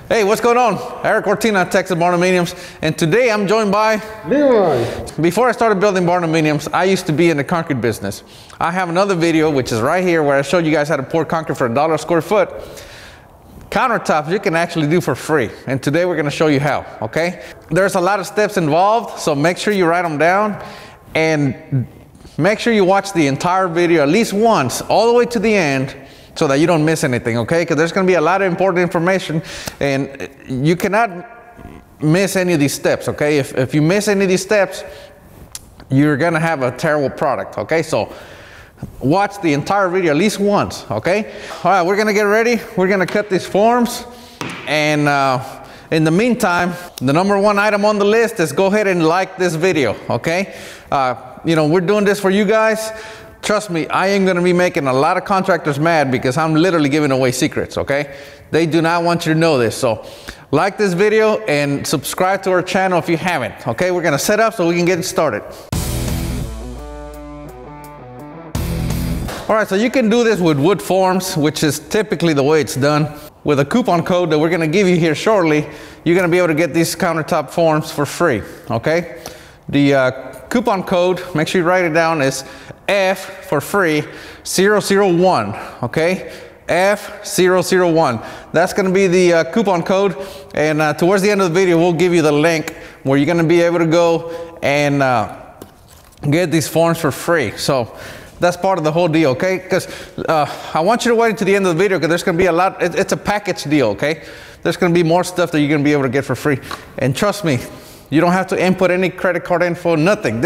Hey, what's going on? Eric Ortina, Texas Barndominiums, and today I'm joined by Leroy. Before I started building Barndominiums, I used to be in the concrete business. I have another video, which is right here, where I showed you guys how to pour concrete for $1 a square foot. Countertops you can actually do for free, and today we're going to show you how. Okay, there's a lot of steps involved, so make sure you write them down and make sure you watch the entire video at least once, all the way to the end, so that you don't miss anything. Okay, because there's going to be a lot of important information and you cannot miss any of these steps. Okay, if you miss any of these steps, you're going to have a terrible product. Okay, so watch the entire video at least once. Okay, all right, we're going to get ready. We're going to cut these forms, and in the meantime, the #1 item on the list is go ahead and like this video. Okay, you know, we're doing this for you guys. Trust me, I am going to be making a lot of contractors mad because I'm literally giving away secrets. Okay, they do not want you to know this. So like this video and subscribe to our channel if you haven't. Okay, we're going to set up so we can get started. All right, so you can do this with wood forms, which is typically the way it's done. With a coupon code that we're going to give you here shortly, you're going to be able to get these countertop forms for free. Okay, the coupon code, make sure you write it down, is F for free 001. Okay, F001. That's going to be the coupon code, and towards the end of the video we'll give you the link where you're going to be able to go and get these forms for free. So that's part of the whole deal. Okay, because I want you to wait to the end of the video because there's going to be a lot. It's a package deal. Okay, there's going to be more stuff that you're going to be able to get for free, and trust me, you don't have to input any credit card info, nothing.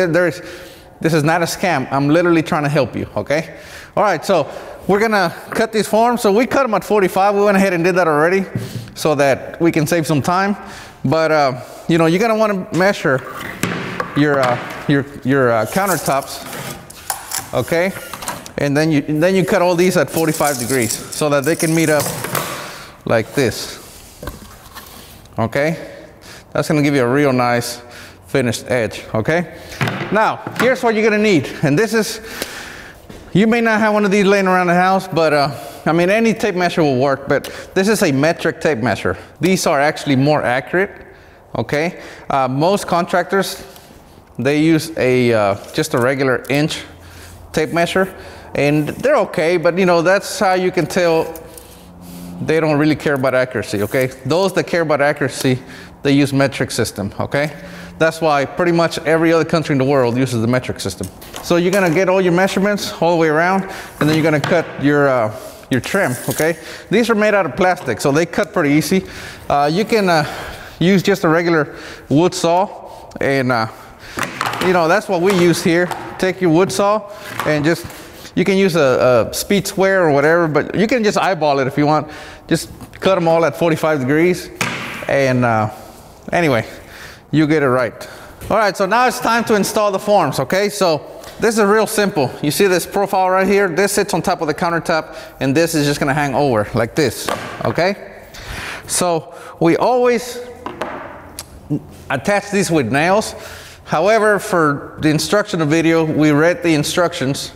This is not a scam. I'm literally trying to help you. Okay, all right, so we're gonna cut these forms. So we cut them at 45. We went ahead and did that already so that we can save some time. But you know, you're gonna want to measure your countertops. Okay, and then you cut all these at 45 degrees so that they can meet up like this. Okay, that's gonna give you a real nice finished edge. Okay, now here's what you're gonna need, and this is, you may not have one of these laying around the house, but I mean, any tape measure will work, but this is a metric tape measure. These are actually more accurate. Okay, most contractors, they use just a regular inch tape measure, and they're okay, but you know, that's how you can tell they don't really care about accuracy. Okay, those that care about accuracy, they use metric system. Okay, that's why pretty much every other country in the world uses the metric system. So you're gonna get all your measurements all the way around, and then you're gonna cut your trim. Okay, these are made out of plastic, so they cut pretty easy. You can use just a regular wood saw, and you know, that's what we use here. Take your wood saw and just, you can use a speed square or whatever, but you can just eyeball it if you want. Just cut them all at 45 degrees, and anyway, you get it right. All right, so now it's time to install the forms. Okay, so this is real simple. You see this profile right here? This sits on top of the countertop, and this is just gonna hang over like this. Okay, so we always attach these with nails. However, for the instructional video, we read the instructions,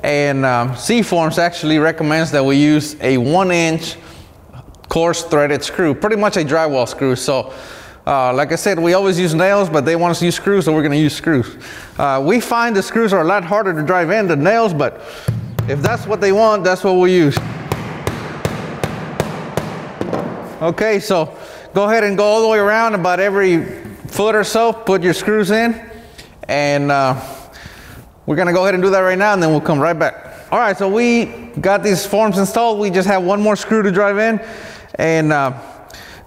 and C-Forms actually recommends that we use a 1-inch coarse threaded screw, pretty much a drywall screw. So like I said, we always use nails, but they want us to use screws, so we're going to use screws. We find the screws are a lot harder to drive in than nails, but if that's what they want, that's what we use. Okay, so go ahead and go all the way around, about every foot or so, put your screws in, and we're gonna go ahead and do that right now, and then we'll come right back. All right, so we got these forms installed. We just have one more screw to drive in, and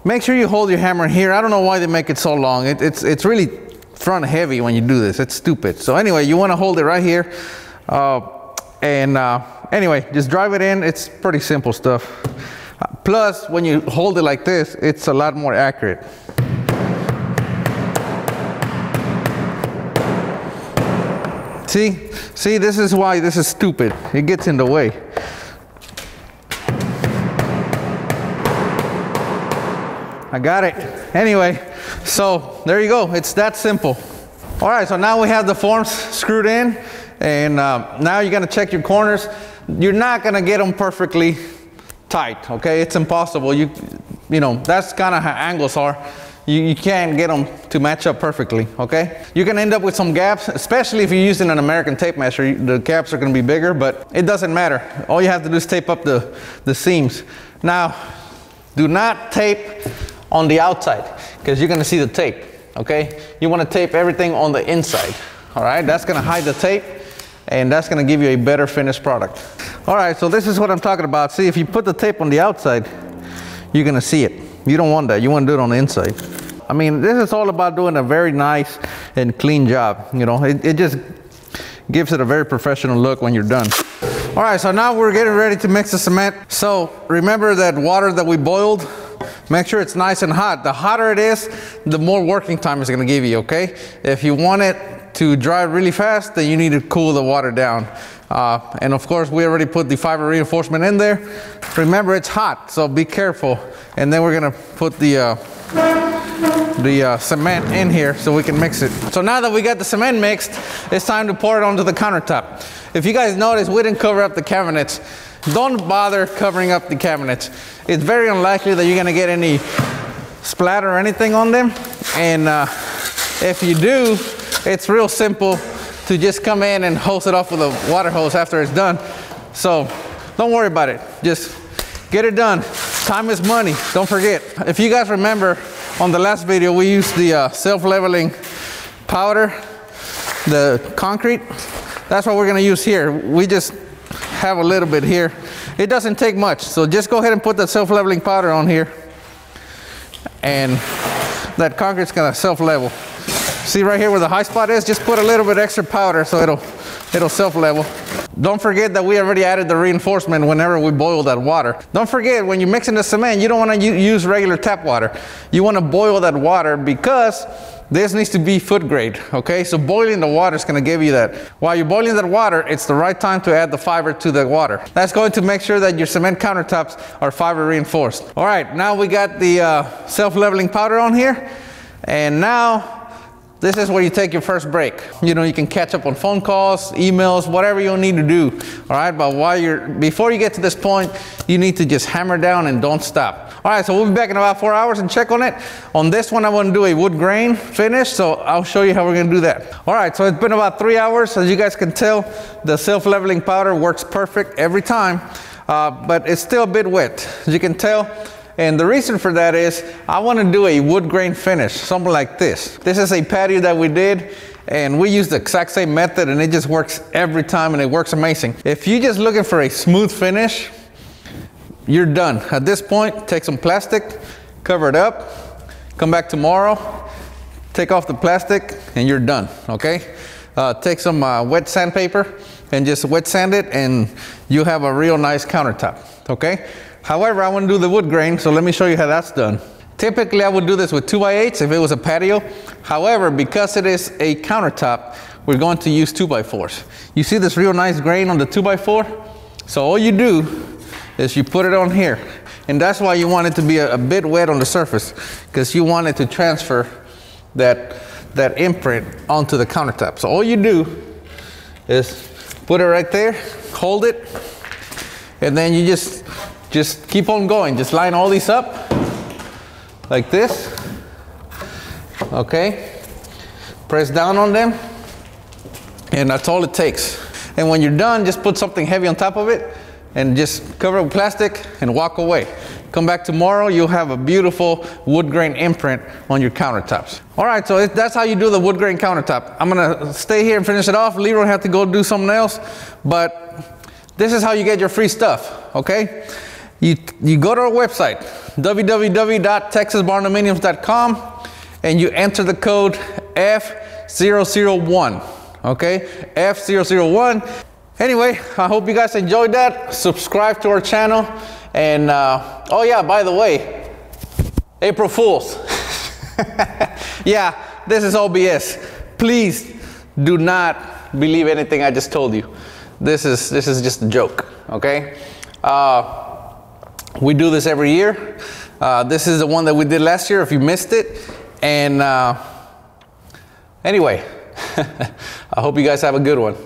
make sure you hold your hammer here. I don't know why they make it so long. It's really front heavy when you do this. It's stupid. So anyway, you want to hold it right here, anyway, just drive it in. It's pretty simple stuff. Plus, when you hold it like this, it's a lot more accurate. See, this is why this is stupid. It gets in the way. I got it. Anyway, so there you go. It's that simple. All right, so now we have the forms screwed in, and now you're gonna check your corners. You're not gonna get them perfectly tight, okay? It's impossible. you know, that's kind of how angles are. You can't get them to match up perfectly, okay? You can end up with some gaps, especially if you're using an American tape measure. The gaps are gonna be bigger, but it doesn't matter. All you have to do is tape up the seams. Now, do not tape on the outside, because you're gonna see the tape, okay? You wanna tape everything on the inside, all right? That's gonna hide the tape, and that's gonna give you a better finished product. All right, so this is what I'm talking about. See, if you put the tape on the outside, you're gonna see it. You don't want that, you wanna do it on the inside. I mean, this is all about doing a very nice and clean job. You know, it just gives it a very professional look when you're done. All right, so now we're getting ready to mix the cement. So remember that water that we boiled, make sure it's nice and hot. The hotter it is, the more working time it's gonna give you, okay? If you want it to dry really fast, then you need to cool the water down. And of course, we already put the fiber reinforcement in there. Remember, it's hot, so be careful. And then we're gonna put the cement in here so we can mix it. So now that we got the cement mixed, it's time to pour it onto the countertop. If you guys notice, we didn't cover up the cabinets. Don't bother covering up the cabinets. It's very unlikely that you're gonna get any splatter or anything on them. And if you do, it's real simple to just come in and hose it off with a water hose after it's done. So don't worry about it. Just get it done. Time is money, don't forget. If you guys remember, on the last video, we used the self-leveling powder, the concrete. That's what we're gonna use here. We just have a little bit here. It doesn't take much, so just go ahead and put that self-leveling powder on here. And that concrete's gonna self-level. See right here where the high spot is? Just put a little bit extra powder so it'll self-level. Don't forget that we already added the reinforcement whenever we boil that water. Don't forget, when you're mixing the cement, you don't want to use regular tap water. You want to boil that water because this needs to be food grade, okay? So boiling the water is going to give you that. While you're boiling that water, it's the right time to add the fiber to the water. That's going to make sure that your cement countertops are fiber reinforced. All right, now we got the self-leveling powder on here. And now, this is where you take your first break. You know, you can catch up on phone calls, emails, whatever you'll need to do. All right, but before you get to this point, you need to just hammer down and don't stop. All right, so we'll be back in about 4 hours and check on it. On this one, I want to do a wood grain finish, so I'll show you how we're going to do that. All right, so it's been about 3 hours. As you guys can tell, the self-leveling powder works perfect every time, but it's still a bit wet, as you can tell. And the reason for that is I want to do a wood grain finish, something like this. This is a patio that we did, and we use the exact same method, and it just works every time, and it works amazing. If you're just looking for a smooth finish, you're done. At this point, take some plastic, cover it up, come back tomorrow, take off the plastic, and you're done, okay? Take some wet sandpaper and just wet sand it, and you have a real nice countertop, okay? However, I want to do the wood grain, so let me show you how that's done. Typically, I would do this with 2x8s if it was a patio. However, because it is a countertop, we're going to use 2x4s. You see this real nice grain on the 2x4? So all you do is you put it on here. And that's why you want it to be a bit wet on the surface, because you want it to transfer that imprint onto the countertop. So all you do is put it right there, hold it, and then you just keep on going. Just line all these up like this, okay? Press down on them, and that's all it takes. And when you're done, just put something heavy on top of it and just cover it with plastic and walk away. Come back tomorrow, you'll have a beautiful wood grain imprint on your countertops. All right, so that's how you do the wood grain countertop. I'm gonna stay here and finish it off. Leroy had to go do something else, but this is how you get your free stuff, okay? You go to our website, www.texasbarndominiums.com, and you enter the code F001, okay? F001. Anyway, I hope you guys enjoyed that. Subscribe to our channel. And, oh yeah, by the way, April Fools. Yeah, this is all BS. Please do not believe anything I just told you. This is just a joke, okay? We do this every year. This is the one that we did last year if you missed it. And anyway, I hope you guys have a good one.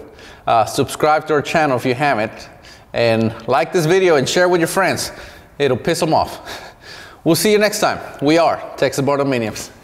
Subscribe to our channel if you haven't. And like this video and share with your friends. It'll piss them off. We'll see you next time. We are Texas Barndominiums.